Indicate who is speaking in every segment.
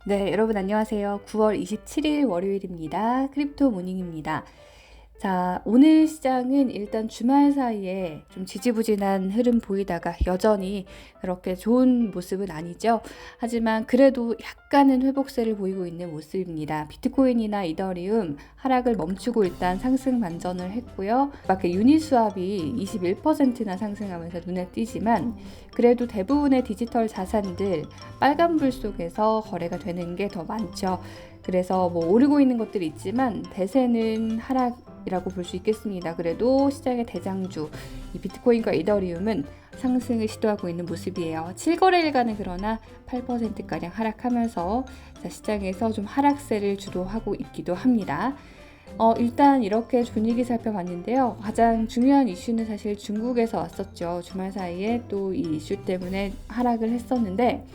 Speaker 1: 네, 여러분 안녕하세요. 9월 27일 월요일입니다. 크립토 모닝입니다. 자, 오늘 시장은 일단 주말 사이에 좀 지지부진한 흐름 보이다가 여전히 그렇게 좋은 모습은 아니죠. 하지만 그래도 약간은 회복세를 보이고 있는 모습입니다. 비트코인이나 이더리움 하락을 멈추고 일단 상승 반전을 했고요. 밖에 유니스왑이 21%나 상승하면서 눈에 띄지만 그래도 대부분의 디지털 자산들 빨간불 속에서 거래가 되는 게 더 많죠. 그래서 뭐 오르고 있는 것들이 있지만 대세는 하락이라고 볼 수 있겠습니다. 그래도 시장의 대장주 이 비트코인과 이더리움은 상승을 시도하고 있는 모습이에요. 7거래일간은 그러나 8%가량 하락하면서 시장에서 좀 하락세를 주도하고 있기도 합니다. 일단 이렇게 분위기 살펴봤는데요. 가장 중요한 이슈는 사실 중국에서 왔었죠. 주말 사이에 또 이 이슈 때문에 하락을 했었는데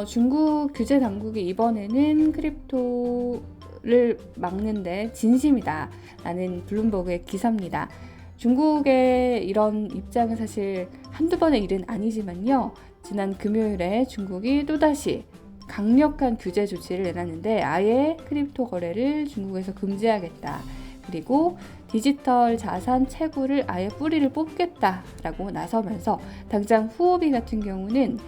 Speaker 1: 중국 규제 당국이 이번에는 크립토를 막는데 진심이다 라는 블룸버그의 기사입니다. 중국의 이런 입장은 사실 한두 번의 일은 아니지만요. 지난 금요일에 중국이 또다시 강력한 규제 조치를 내놨는데 아예 크립토 거래를 중국에서 금지하겠다. 그리고 디지털 자산 채굴을 아예 뿌리를 뽑겠다라고 나서면서 당장 후오비 같은 경우는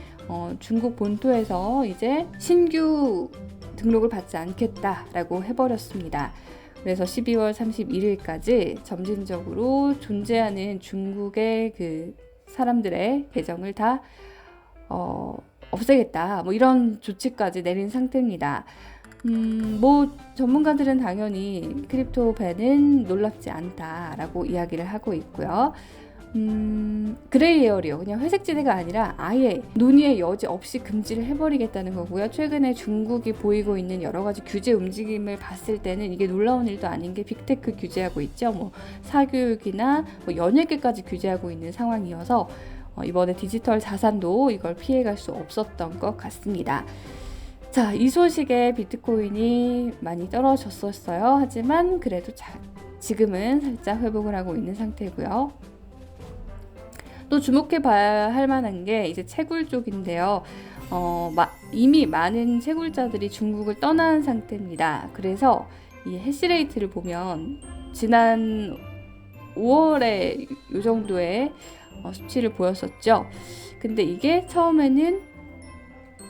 Speaker 1: 중국 본토에서 이제 신규 등록을 받지 않겠다라고 해버렸습니다. 그래서 12월 31일까지 점진적으로 존재하는 중국의 그 사람들의 계정을 다 없애겠다. 뭐 이런 조치까지 내린 상태입니다. 뭐 전문가들은 당연히 크립토 밴은 놀랍지 않다라고 이야기를 하고 있고요. 그레이 에어리요. 그냥 회색지대가 아니라 아예 논의의 여지 없이 금지를 해버리겠다는 거고요. 최근에 중국이 보이고 있는 여러 가지 규제 움직임을 봤을 때는 이게 놀라운 일도 아닌 게 빅테크 규제하고 있죠. 뭐 사교육이나 뭐 연예계까지 규제하고 있는 상황이어서 이번에 디지털 자산도 이걸 피해갈 수 없었던 것 같습니다. 자, 이 소식에 비트코인이 많이 떨어졌었어요. 하지만 그래도 지금은 살짝 회복을 하고 있는 상태고요. 또 주목해 봐야 할 만한 게 이제 채굴 쪽인데요. 이미 많은 채굴자들이 중국을 떠난 상태입니다. 그래서 이 해시레이트를 보면 지난 5월에 이 정도의 수치를 보였었죠. 근데 이게 처음에는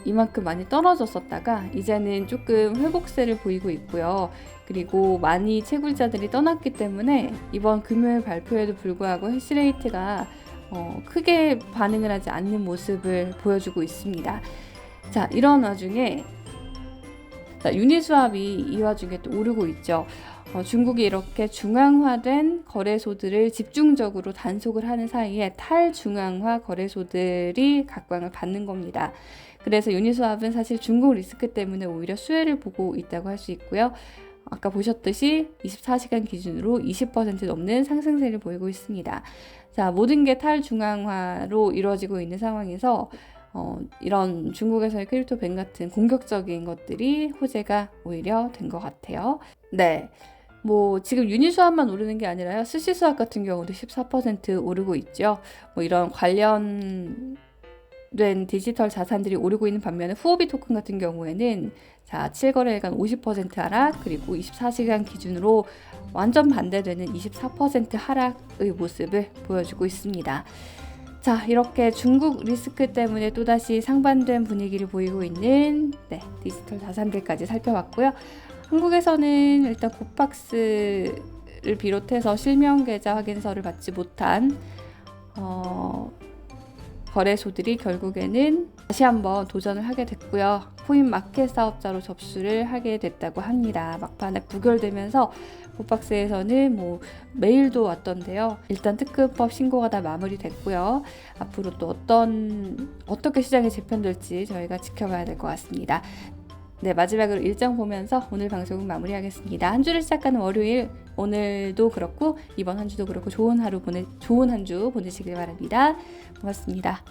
Speaker 1: 이만큼 많이 떨어졌었다가 이제는 조금 회복세를 보이고 있고요. 그리고 많이 채굴자들이 떠났기 때문에 이번 금요일 발표에도 불구하고 해시레이트가 크게 반응을 하지 않는 모습을 보여주고 있습니다. 자, 이런 와중에 유니스왑이 이 와중에 또 오르고 있죠. 중국이 이렇게 중앙화된 거래소들을 집중적으로 단속을 하는 사이에 탈중앙화 거래소들이 각광을 받는 겁니다. 그래서 유니스왑은 사실 중국 리스크 때문에 오히려 수혜를 보고 있다고 할 수 있고요. 아까 보셨듯이 24시간 기준으로 20% 넘는 상승세를 보이고 있습니다. 자, 모든 게 탈중앙화로 이루어지고 있는 상황에서 이런 중국에서의 크립토 밴 같은 공격적인 것들이 호재가 오히려 된 것 같아요. 네. 뭐 지금 유니스왑만 오르는 게 아니라요. 스시스왑 같은 경우도 14% 오르고 있죠. 뭐 이런 관련된 디지털 자산들이 오르고 있는 반면에 후오비 토큰 같은 경우에는 7거래일간 50% 하락, 그리고 24시간 기준으로 완전 반대되는 24% 하락의 모습을 보여주고 있습니다. 자, 이렇게 중국 리스크 때문에 또다시 상반된 분위기를 보이고 있는 디지털 자산들까지 살펴봤고요. 한국에서는 일단 곱박스를 비롯해서 실명 계좌 확인서를 받지 못한 거래소들이 결국에는 다시 한번 도전을 하게 됐고요. 코인 마켓 사업자로 접수를 하게 됐다고 합니다. 막판에 부결되면서 곱박스에서는 뭐 메일도 왔던데요. 일단 특급법 신고가 다 마무리됐고요. 앞으로 또 어떻게 시장이 재편될지 저희가 지켜봐야 될 것 같습니다. 네, 마지막으로 일정 보면서 오늘 방송은 마무리하겠습니다. 한 주를 시작하는 월요일, 오늘도 그렇고 이번 한 주도 그렇고 좋은 한 주 보내시길 바랍니다. 고맙습니다.